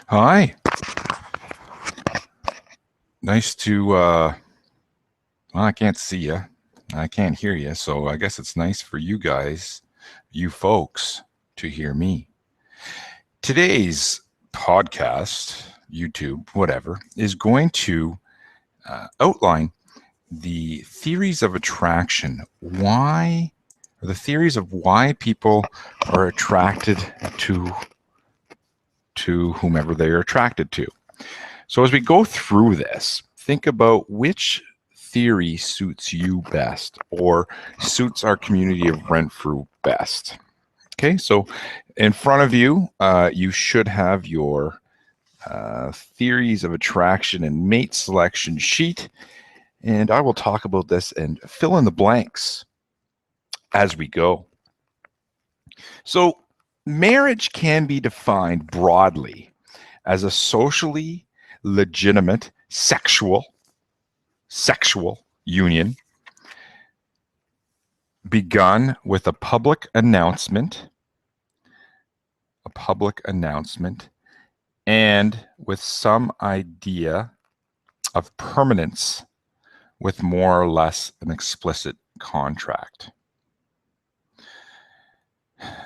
Hi. Nice to, well, I can't see you. I can't hear you. So I guess it's nice for you guys, you folks, to hear me. Today's podcast, YouTube, whatever, is going to outline the theories of attraction. Or the theories of why people are attracted to whomever they are attracted to. So as we go through this, think about which theory suits you best or suits our community of Renfrew best. Okay, so in front of you, you should have your theories of attraction and mate selection sheet. And I will talk about this and fill in the blanks as we go. So marriage can be defined broadly as a socially legitimate sexual union begun with a public announcement and with some idea of permanence with more or less an explicit contract.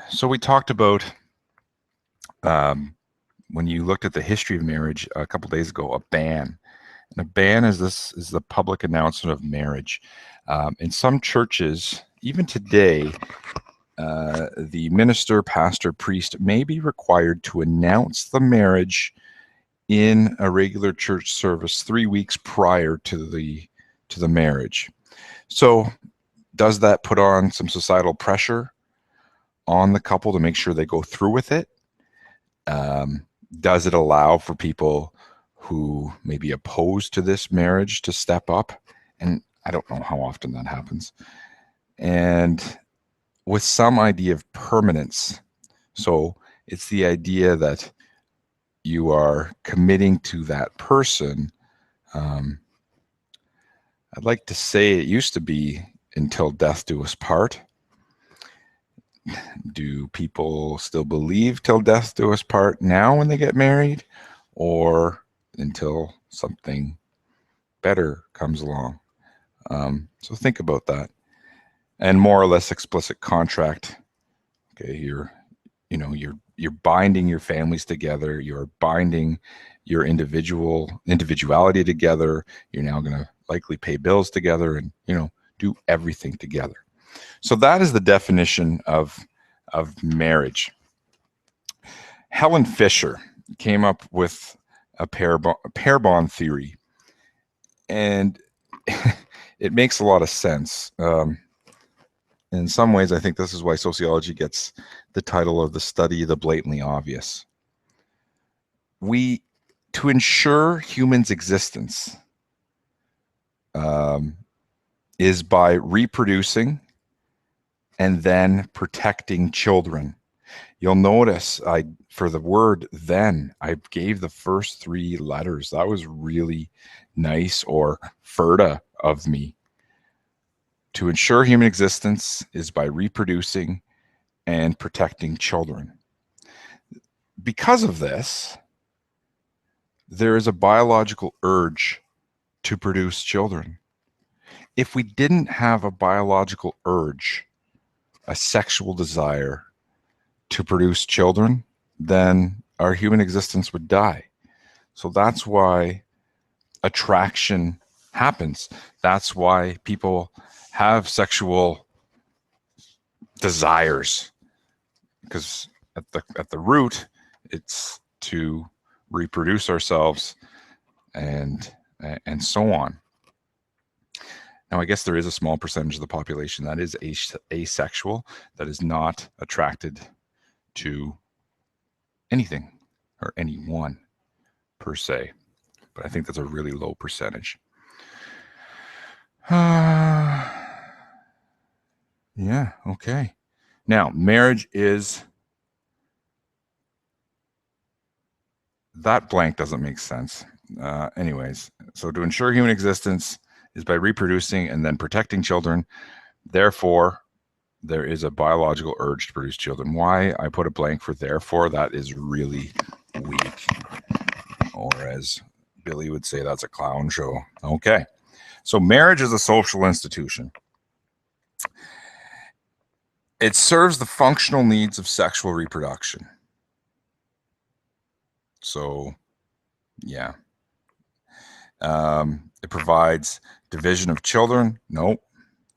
So we talked about when you looked at the history of marriage a couple days ago, a ban. And a ban is the public announcement of marriage. In some churches, even today, the minister, pastor, priest may be required to announce the marriage in a regular church service 3 weeks prior to the marriage. So does that put on some societal pressure on the couple to make sure they go through with it? Does it allow for people who may be opposed to this marriage to step up? And I don't know how often that happens. And with some idea of permanence. So it's the idea that you are committing to that person. I'd like to say it used to be until death do us part. Do people still believe till death do us part now when they get married, or until something better comes along? So think about that. And more or less explicit contract. Okay, you're binding your families together. You're binding your individuality together. You're now going to likely pay bills together and do everything together. So that is the definition of marriage. Helen Fisher came up with a pair bond theory, and it makes a lot of sense. In some ways, I think this is why sociology gets the title of the study, the blatantly obvious. To ensure humans' existence is by reproducing and then protecting children. You'll notice for the word then, I gave the first 3 letters. That was really nice or furta of me. To ensure human existence is by reproducing and protecting children. Because of this, there is a biological urge to produce children. If we didn't have a biological urge, a sexual desire to produce children, then our human existence would die. So that's why attraction happens. That's why people have sexual desires, because at the root, it's to reproduce ourselves and so on. Now, I guess there is a small percentage of the population that is asexual, that is not attracted to anything or anyone per se, but I think that's a really low percentage. Yeah, okay. Now, marriage is, that blank doesn't make sense. Anyways, so to ensure human existence is by reproducing and then protecting children. Therefore, there is a biological urge to produce children. Why I put a blank for therefore, that is really weak. or as Billy would say, that's a clown show. Okay. So marriage is a social institution. It serves the functional needs of sexual reproduction. So, yeah. It provides division of children. Nope.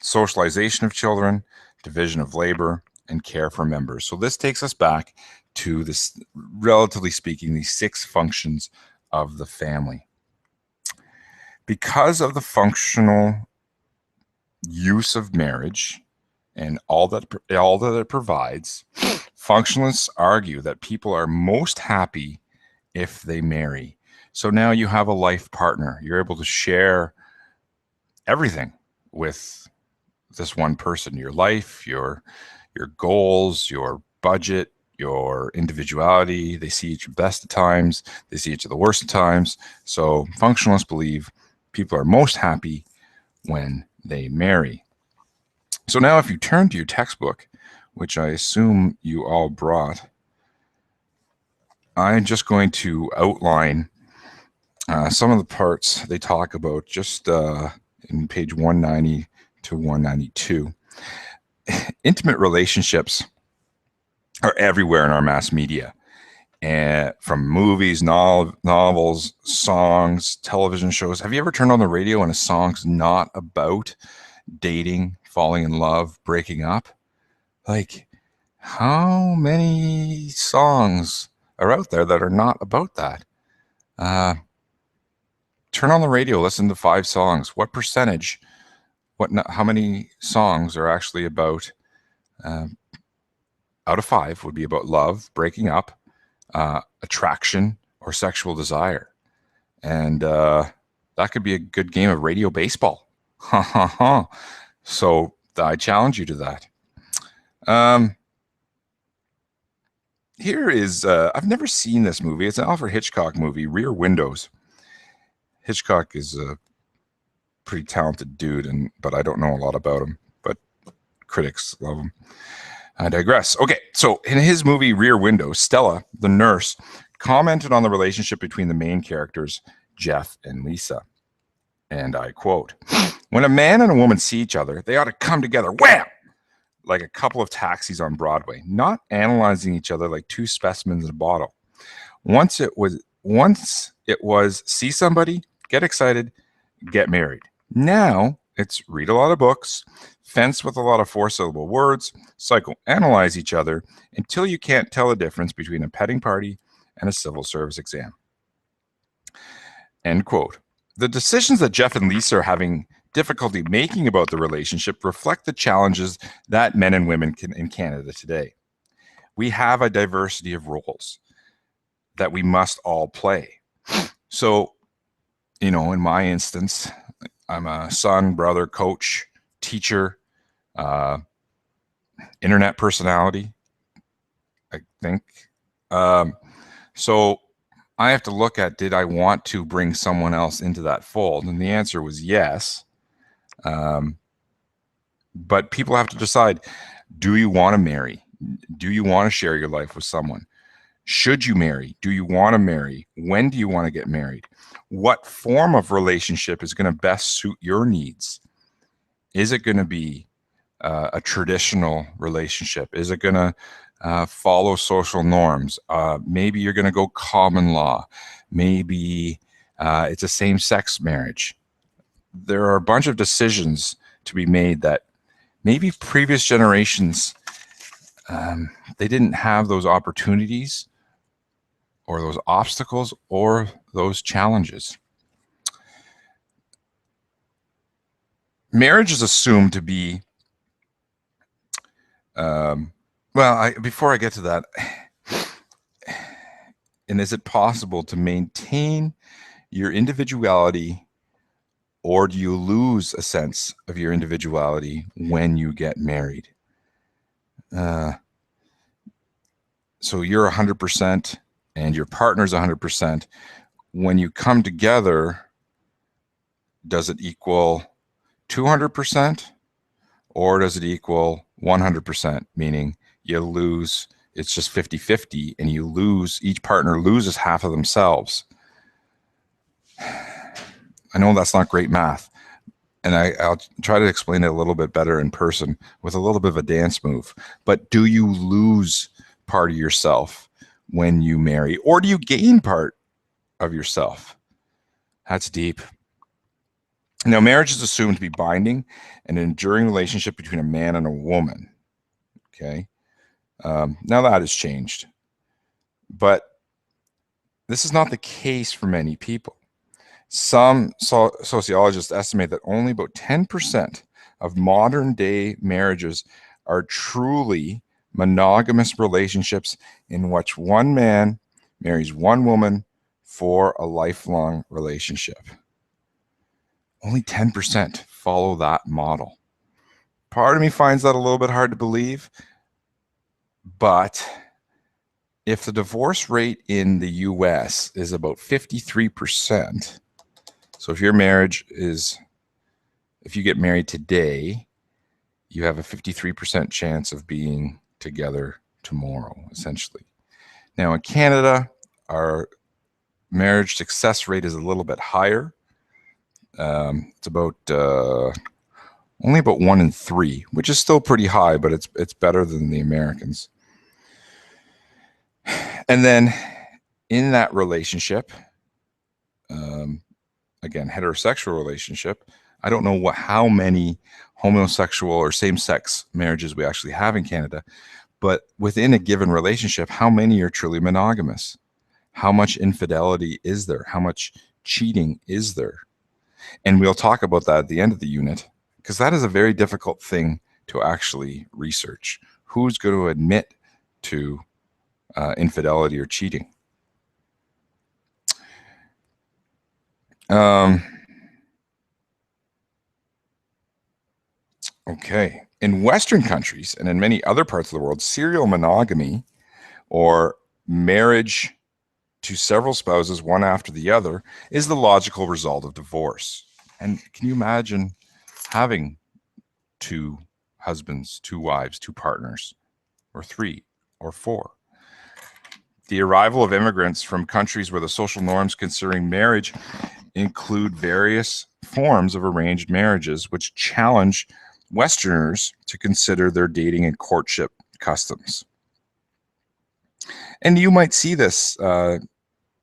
Socialization of children, division of labor, and care for members. So this takes us back to this, relatively speaking, these 6 functions of the family. Because of the functional use of marriage and all that it provides, functionalists argue that people are most happy if they marry. So now you have a life partner. You're able to share everything with this one person, your life, your goals, your budget, your individuality. They see each at the best of times. They see each at the worst of times. So functionalists believe people are most happy when they marry. So now if you turn to your textbook, which I assume you all brought, I'm just going to outline some of the parts they talk about just in page 190 to 192. Intimate relationships are everywhere in our mass media, and from movies, novels, songs, television shows. Have you ever turned on the radio and a song's not about dating, falling in love, breaking up? Like, how many songs are out there that are not about that? Turn on the radio, listen to 5 songs. What percentage, how many songs are actually about, out of 5 would be about love, breaking up, attraction, or sexual desire? And that could be a good game of radio baseball. So I challenge you to that. Here is, I've never seen this movie. It's an Alfred Hitchcock movie, Rear Windows. Hitchcock is a pretty talented dude, but I don't know a lot about him, but critics love him. I digress. Okay, so in his movie Rear Windows, Stella, the nurse, commented on the relationship between the main characters, Jeff and Lisa. And I quote, "When a man and a woman see each other, they ought to come together, wham, like a couple of taxis on Broadway, not analyzing each other like 2 specimens in a bottle. Once it was see somebody, get excited, get married. Now it's read a lot of books, fence with a lot of 4-syllable words, psychoanalyze each other until you can't tell the difference between a petting party and a civil service exam." End quote. The decisions that Jeff and Lisa are having difficulty making about the relationship reflect the challenges that men and women in Canada today. We have a diversity of roles that we must all play. So, in my instance, I'm a son, brother, coach, teacher, internet personality, I think. So I have to look at, did I want to bring someone else into that fold? And the answer was yes. But people have to decide, do you want to marry? Do you want to share your life with someone? Should you marry? Do you want to marry? When do you want to get married? What form of relationship is going to best suit your needs? Is it going to be a traditional relationship? Is it going to follow social norms? Maybe you're going to go common law. Maybe it's a same-sex marriage. There are a bunch of decisions to be made that maybe previous generations, they didn't have those opportunities or those obstacles or those challenges. Marriage is assumed to be, before I get to that, and is it possible to maintain your individuality, or do you lose a sense of your individuality when you get married? So you're 100% and your partner's 100%. When you come together, does it equal 200%, or does it equal 100%, meaning you lose, it's just 50-50, and you lose, each partner loses half of themselves? I know that's not great math, and I'll try to explain it a little bit better in person with a little bit of a dance move. But do you lose part of yourself when you marry, or do you gain part of yourself? That's deep. Now, marriage is assumed to be binding and an enduring relationship between a man and a woman. Okay. Now that has changed, but this is not the case for many people. Some sociologists estimate that only about 10% of modern day marriages are truly monogamous relationships in which one man marries one woman for a lifelong relationship. Only 10% follow that model. Part of me finds that a little bit hard to believe, but if the divorce rate in the US is about 53%, so if your marriage is, if you get married today, you have a 53% chance of being together tomorrow, essentially. Now in Canada, our marriage success rate is a little bit higher. It's about only about 1 in 3, which is still pretty high, but it's better than the Americans. And then in that relationship, again, heterosexual relationship, I don't know how many homosexual or same-sex marriages we actually have in Canada, but within a given relationship, how many are truly monogamous? How much infidelity is there? How much cheating is there? And we'll talk about that at the end of the unit, because that is a very difficult thing to actually research. Who's going to admit to infidelity or cheating? Okay. In Western countries and in many other parts of the world, serial monogamy, or marriage to several spouses, one after the other, is the logical result of divorce. And can you imagine having 2 husbands, 2 wives, 2 partners, or 3 or 4? The arrival of immigrants from countries where the social norms concerning marriage include various forms of arranged marriages, which challenge Westerners to consider their dating and courtship customs. And you might see this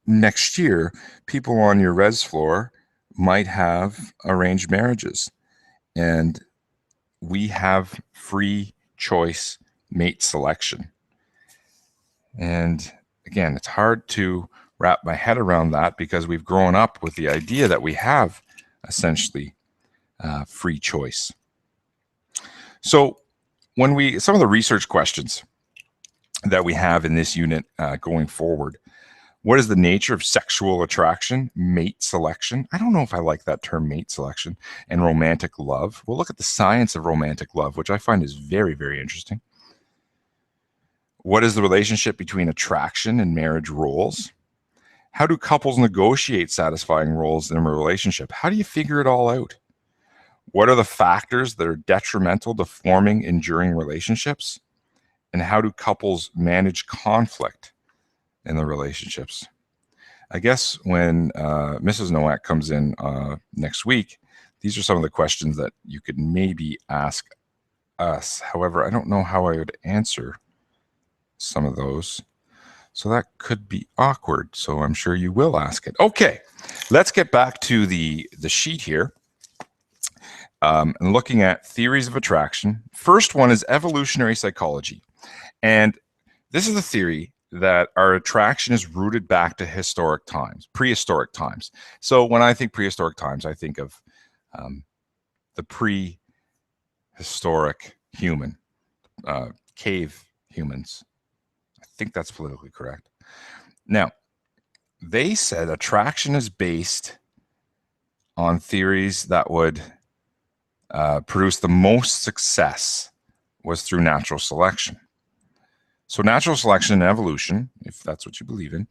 next year. People on your res floor might have arranged marriages, and we have free choice mate selection. And again, it's hard to wrap my head around that because we've grown up with the idea that we have essentially free choice. So when some of the research questions that we have in this unit going forward, what is the nature of sexual attraction, mate selection? I don't know if I like that term, mate selection, and romantic love. We'll look at the science of romantic love, which I find is very, very interesting. What is the relationship between attraction and marriage roles? How do couples negotiate satisfying roles in a relationship? How do you figure it all out? What are the factors that are detrimental to forming enduring relationships? And how do couples manage conflict in the relationships? I guess when Mrs. Nowak comes in next week, these are some of the questions that you could maybe ask us. However, I don't know how I would answer some of those. So that could be awkward. So I'm sure you will ask it. Okay, let's get back to the sheet here. And looking at theories of attraction. First one is evolutionary psychology. And this is a theory that our attraction is rooted back to historic times, prehistoric times. So when I think prehistoric times, I think of the prehistoric human, cave humans. I think that's politically correct. Now, they said attraction is based on theories that would produce the most success was through natural selection. So natural selection and evolution, if that's what you believe in,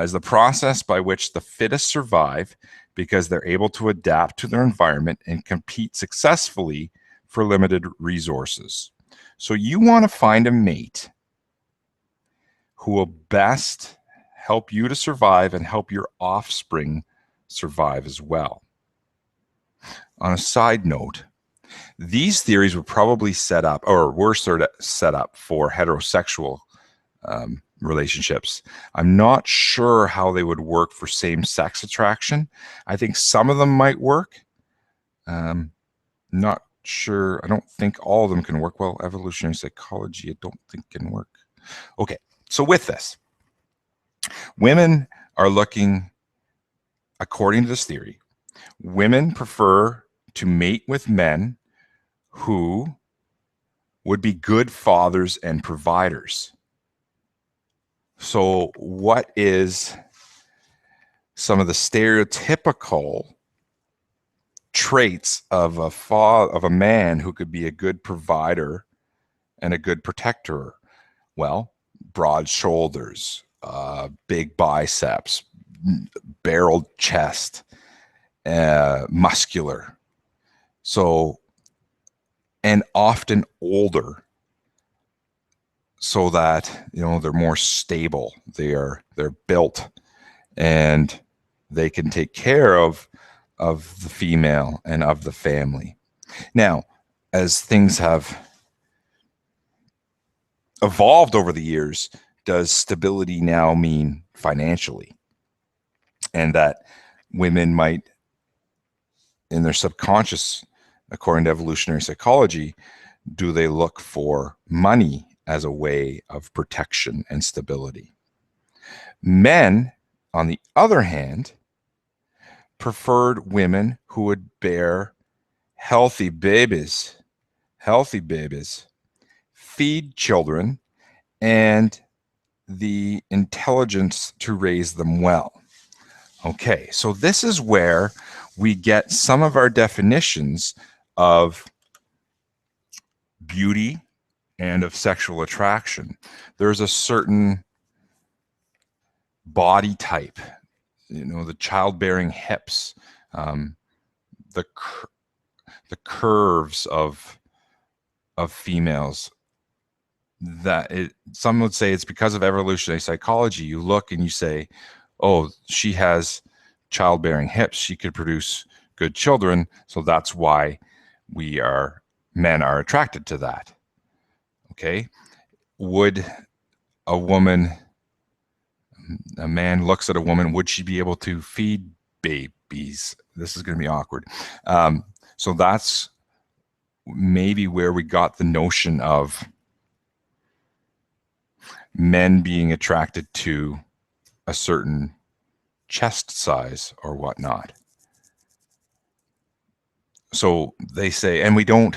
is the process by which the fittest survive because they're able to adapt to their environment and compete successfully for limited resources. So you want to find a mate who will best help you to survive and help your offspring survive as well. On a side note, these theories were probably set up, or were sort of set up for heterosexual relationships. I'm not sure how they would work for same-sex attraction. I think some of them might work. Not sure. I don't think all of them can work. Well, evolutionary psychology, I don't think can work. Okay, so with this, women are looking, according to this theory, women prefer to mate with men who would be good fathers and providers. So what is some of the stereotypical traits of a man who could be a good provider and a good protector? Well, broad shoulders, big biceps, barreled chest, muscular. So, and often older, so that, you know, they're more stable. They're built, and they can take care of the female and of the family. Now, as things have evolved over the years, does stability now mean financially? And that women might, in their subconscious, according to evolutionary psychology, do they look for money as a way of protection and stability? Men, on the other hand, preferred women who would bear healthy babies, feed children, and the intelligence to raise them well. Okay, so this is where we get some of our definitions of beauty and of sexual attraction. There's a certain body type, you know, the childbearing hips, the curves of females, that some would say it's because of evolutionary psychology. You look and you say, oh, she has childbearing hips, she could produce good children, so that's why men are attracted to that. Okay, would a man looks at a woman, would she be able to feed babies? This is going to be awkward. So that's maybe where we got the notion of men being attracted to a certain chest size or whatnot. So they say, and we don't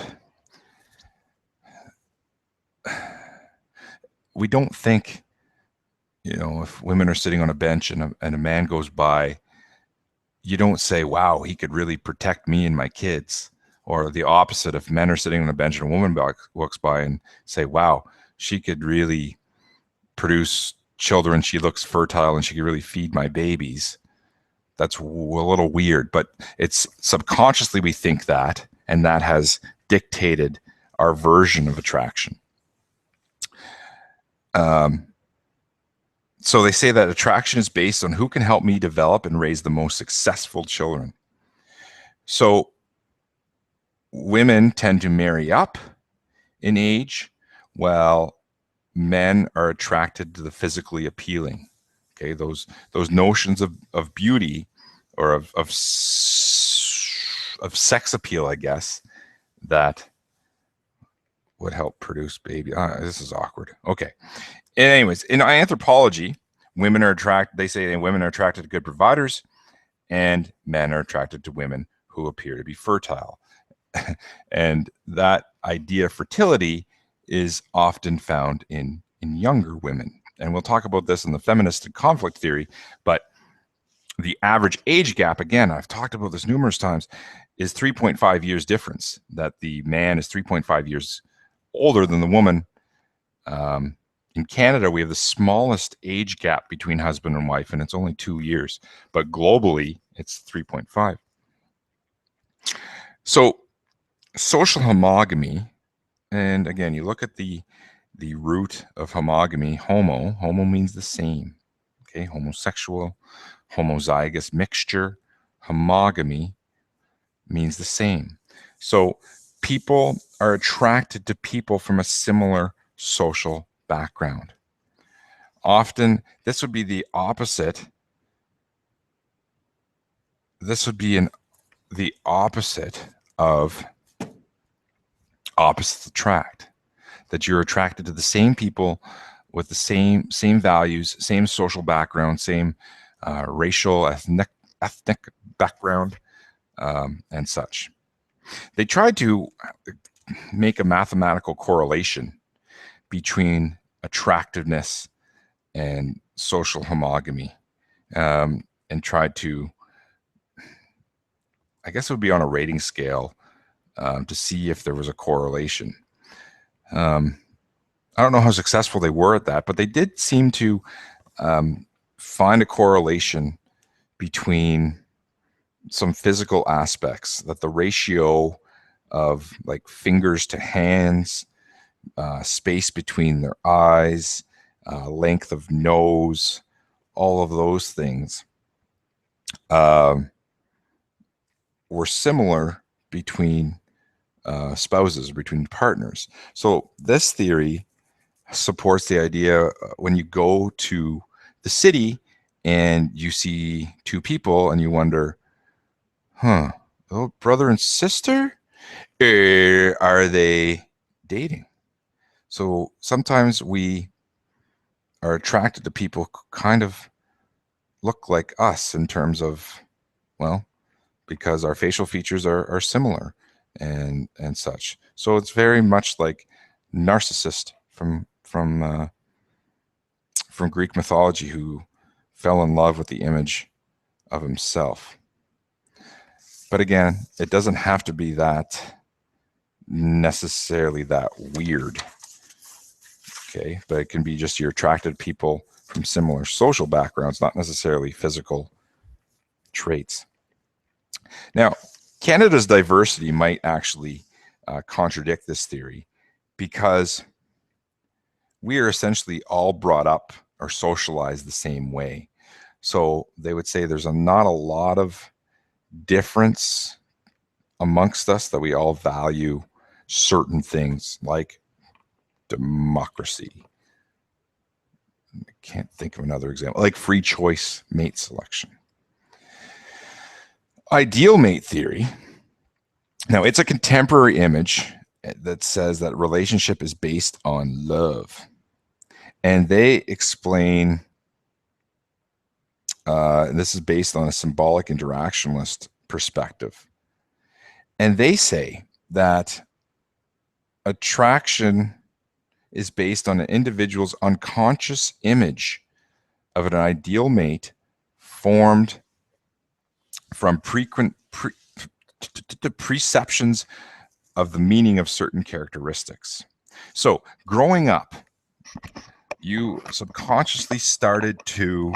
think, you know, if women are sitting on a bench and a man goes by, you don't say, wow, he could really protect me and my kids. Or the opposite, if men are sitting on a bench and a woman walks by and say, wow, she could really produce children, she looks fertile, and she could really feed my babies. That's a little weird, but it's subconsciously we think that, and that has dictated our version of attraction. So they say that attraction is based on who can help me develop and raise the most successful children. So women tend to marry up in age, while men are attracted to the physically appealing. Okay, those notions of beauty, or of sex appeal, I guess, that would help produce baby. This is awkward. Okay. Anyways, in anthropology, women are attracted to good providers, and men are attracted to women who appear to be fertile. And that idea of fertility is often found in younger women. And we'll talk about this in the feminist and conflict theory, but the average age gap, again, I've talked about this numerous times, is 3.5 years difference, that the man is 3.5 years older than the woman. In Canada, we have the smallest age gap between husband and wife, and it's only 2 years. But globally, it's 3.5. So social homogamy, and again, you look at the root of homogamy, homo means the same. Okay, homosexual, homozygous mixture, homogamy means the same. So people are attracted to people from a similar social background. Often, this would be the opposite. This would be the opposite of opposites attract. That you're attracted to the same people with the same values, same social background, same racial, ethnic background, and such. They tried to make a mathematical correlation between attractiveness and social homogamy, and tried to, I guess it would be on a rating scale, to see if there was a correlation. I don't know how successful they were at that, but they did seem to find a correlation between some physical aspects, that the ratio of like fingers to hands, space between their eyes, length of nose, all of those things were similar between spouses, between partners. So this theory supports the idea when you go to the city and you see two people and you wonder, oh, brother and sister? Are they dating? So sometimes we are attracted to people who kind of look like us in terms of, well, because our facial features are similar and such. So it's very much like Narcissus from Greek mythology, who fell in love with the image of himself. But again, it doesn't have to be that necessarily that weird. Okay, but it can be just you're attracted to people from similar social backgrounds, not necessarily physical traits. Now, Canada's diversity might actually contradict this theory, because we are essentially all brought up or socialized the same way. So they would say there's not a lot of difference amongst us, that we all value certain things like democracy. I can't think of another example, like free choice mate selection. Ideal mate theory. Now, it's a contemporary image that says that relationship is based on love. And they explain, and this is based on a symbolic interactionalist perspective. And they say that attraction is based on an individual's unconscious image of an ideal mate formed from perceptions of the meaning of certain characteristics. So growing up, you subconsciously started to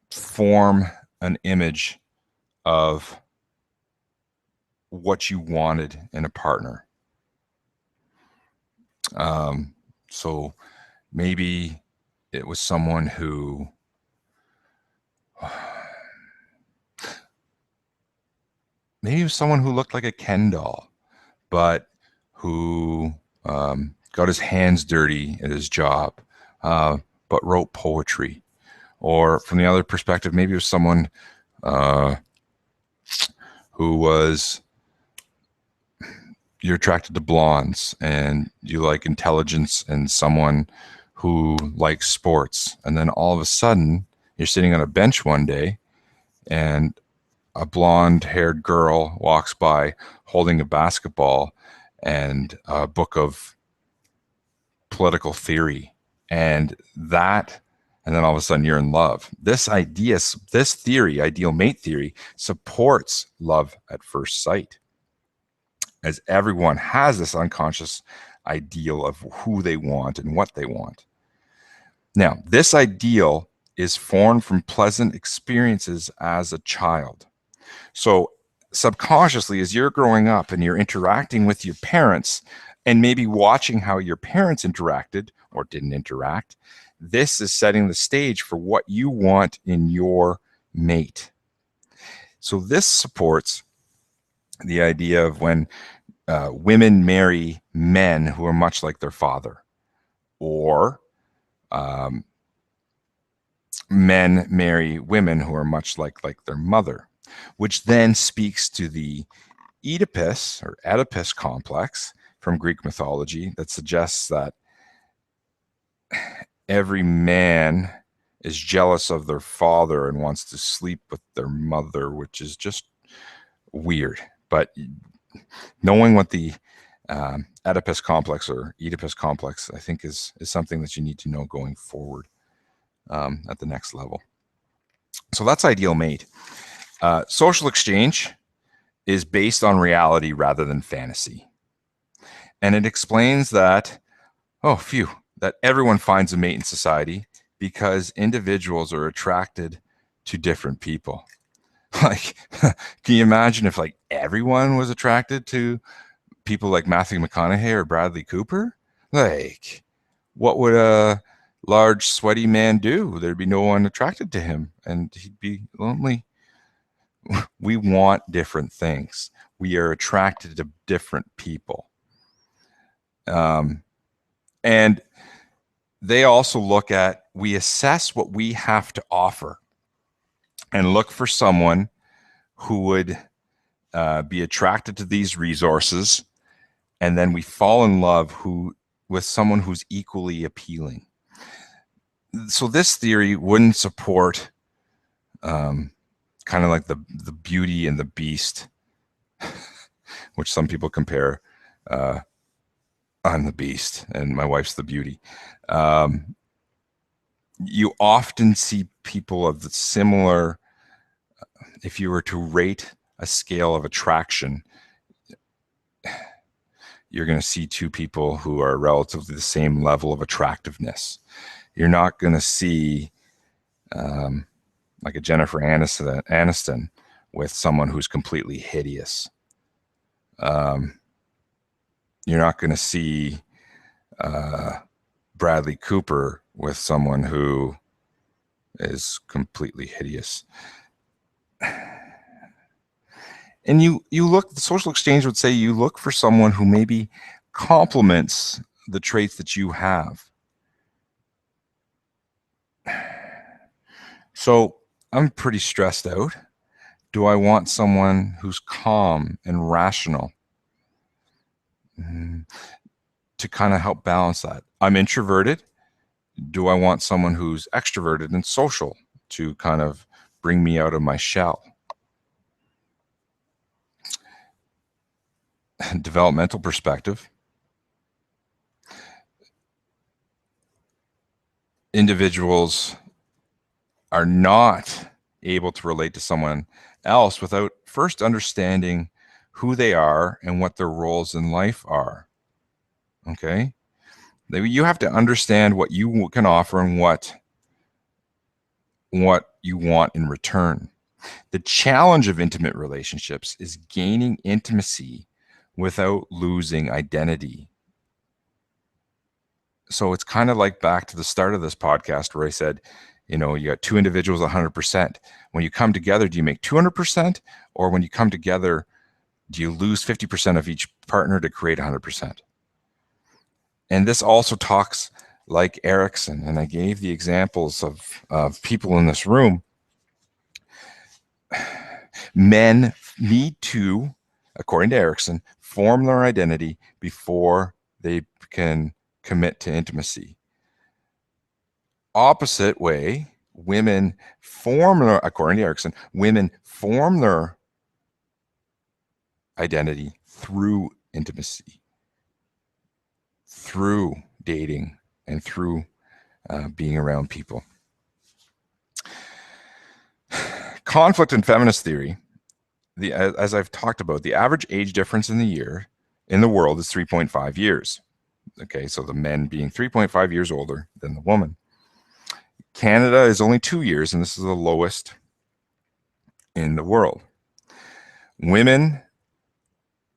form an image of what you wanted in a partner. So maybe it was someone who looked like a Ken doll, but who got his hands dirty at his job, but wrote poetry. Or from the other perspective, maybe it was someone who was, you're attracted to blondes and you like intelligence, and someone who likes sports. And then all of a sudden you're sitting on a bench one day and a blonde-haired girl walks by holding a basketball and a book of political theory, and then all of a sudden you're in love. This theory, ideal mate theory, supports love at first sight, as everyone has this unconscious ideal of who they want and what they want. Now, this ideal is formed from pleasant experiences as a child. So subconsciously, as you're growing up and you're interacting with your parents, and maybe watching how your parents interacted or didn't interact, this is setting the stage for what you want in your mate. So this supports the idea of when women marry men who are much like their father, or men marry women who are much like their mother, which then speaks to the Oedipus complex from Greek mythology that suggests that every man is jealous of their father and wants to sleep with their mother, which is just weird. But knowing what the Oedipus complex or Oedipus complex, I think, is something that you need to know going forward at the next level. So that's ideal mate. Social exchange is based on reality rather than fantasy. And it explains that, that everyone finds a mate in society because individuals are attracted to different people. Like, can you imagine if like everyone was attracted to people like Matthew McConaughey or Bradley Cooper? Like, what would a large, sweaty man do? There'd be no one attracted to him, and he'd be lonely. We want different things. We are attracted to different people. And they also we assess what we have to offer and look for someone who would be attracted to these resources. And then we fall in love with someone who's equally appealing. So this theory wouldn't support kind of like the Beauty and the Beast, which some people compare. I'm the Beast and my wife's the Beauty. You often see people of the similar, if you were to rate a scale of attraction, you're going to see two people who are relatively the same level of attractiveness. You're not going to see like a Jennifer Aniston with someone who's completely hideous. You're not going to see Bradley Cooper with someone who is completely hideous. And you look, the social exchange would say you look for someone who maybe complements the traits that you have. So I'm pretty stressed out. Do I want someone who's calm and rational to kind of help balance that? I'm introverted. Do I want someone who's extroverted and social to kind of bring me out of my shell? Developmental perspective. Individuals are not able to relate to someone else without first understanding who they are and what their roles in life are. Okay? You have to understand what you can offer and what you want in return. The challenge of intimate relationships is gaining intimacy without losing identity. So it's kind of like back to the start of this podcast where I said, you got two individuals 100%. When you come together, do you make 200%? Or when you come together, do you lose 50% of each partner to create 100%? And this also talks like Erikson, and I gave the examples of people in this room. Men need to, according to Erikson, form their identity before they can commit to intimacy. Opposite way, according to Erikson, women form their identity through intimacy, through dating, and through being around people. Conflict in feminist theory, as I've talked about, the average age difference in the world is 3.5 years. Okay, so the men being 3.5 years older than the woman. Canada is only 2 years, and this is the lowest in the world. Women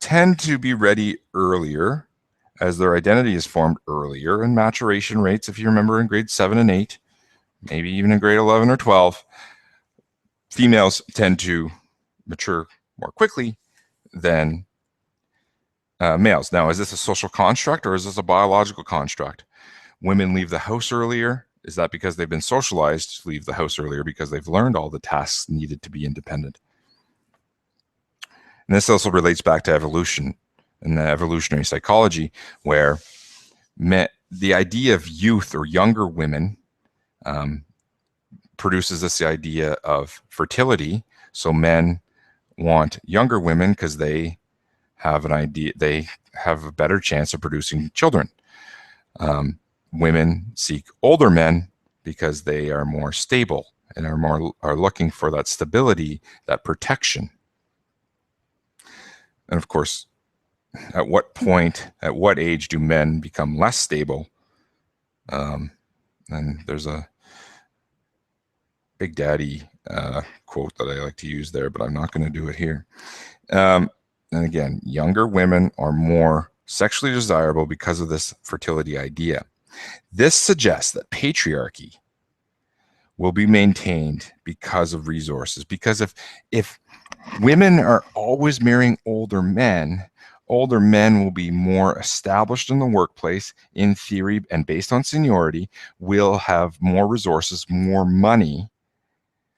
tend to be ready earlier as their identity is formed earlier, and maturation rates, if you remember in grade 7 and 8, maybe even in grade 11 or 12, females tend to mature more quickly than males. Now, is this a social construct or is this a biological construct? Women leave the house earlier. Is that because they've been socialized to leave the house earlier because they've learned all the tasks needed to be independent? And this also relates back to evolution and the evolutionary psychology, where the idea of youth or younger women produces this idea of fertility. So men want younger women because they have a better chance of producing children. Women seek older men because they are more stable and are looking for that stability, that protection. And of course, at what age do men become less stable? And there's a Big Daddy quote that I like to use there, but I'm not going to do it here. And again, younger women are more sexually desirable because of this fertility idea. This suggests that patriarchy will be maintained because of resources. Because if women are always marrying older men will be more established in the workplace, in theory, and based on seniority, will have more resources, more money.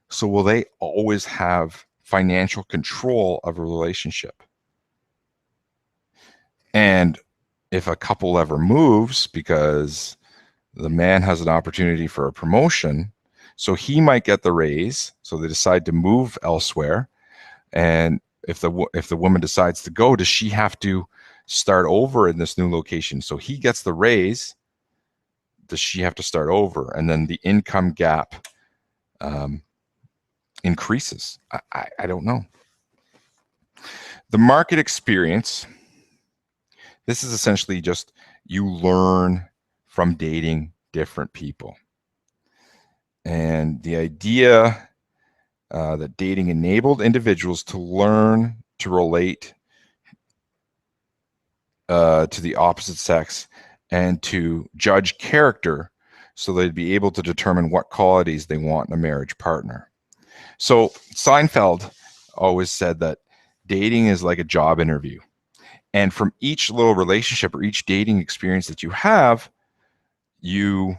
So will they always have financial control of a relationship? And if a couple ever moves because the man has an opportunity for a promotion, so he might get the raise, so they decide to move elsewhere. And if the woman decides to go, does she have to start over in this new location? So he gets the raise. Does she have to start over? And then the income gap increases. I don't know. The market experience. This is essentially just you learn from dating different people. And the idea that dating enabled individuals to learn to relate to the opposite sex and to judge character so they'd be able to determine what qualities they want in a marriage partner. So Seinfeld always said that dating is like a job interview. And from each little relationship or each dating experience that you have, you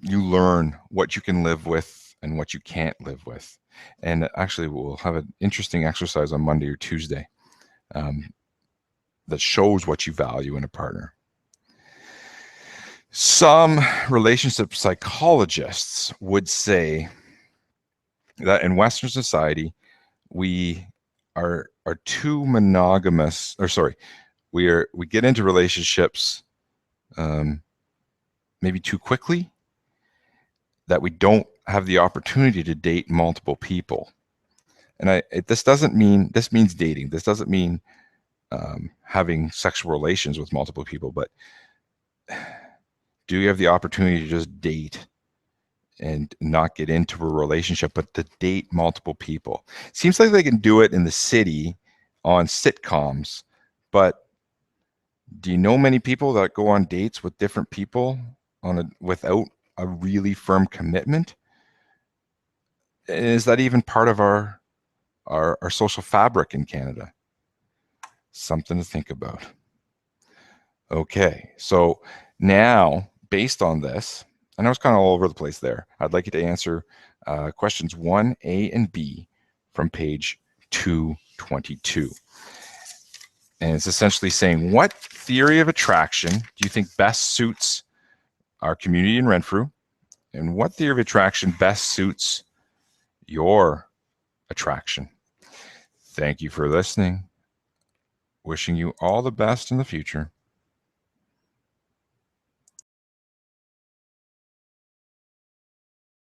learn what you can live with and what you can't live with. And actually, we'll have an interesting exercise on Monday or Tuesday that shows what you value in a partner. Some relationship psychologists would say that in Western society, we are too monogamous, or sorry, we get into relationships maybe too quickly, that we don't have the opportunity to date multiple people. And this means dating. This doesn't mean having sexual relations with multiple people, but do you have the opportunity to just date and not get into a relationship, but to date multiple people? Seems like they can do it in the city on sitcoms, but do you know many people that go on dates with different people without a really firm commitment? Is that even part of our social fabric in Canada? Something to think about. Okay, so now based on this, I know it's kind of all over the place there. I'd like you to answer questions 1A and B from page 222. And it's essentially saying, what theory of attraction do you think best suits our community in Renfrew? And what theory of attraction best suits your attraction? Thank you for listening. Wishing you all the best in the future.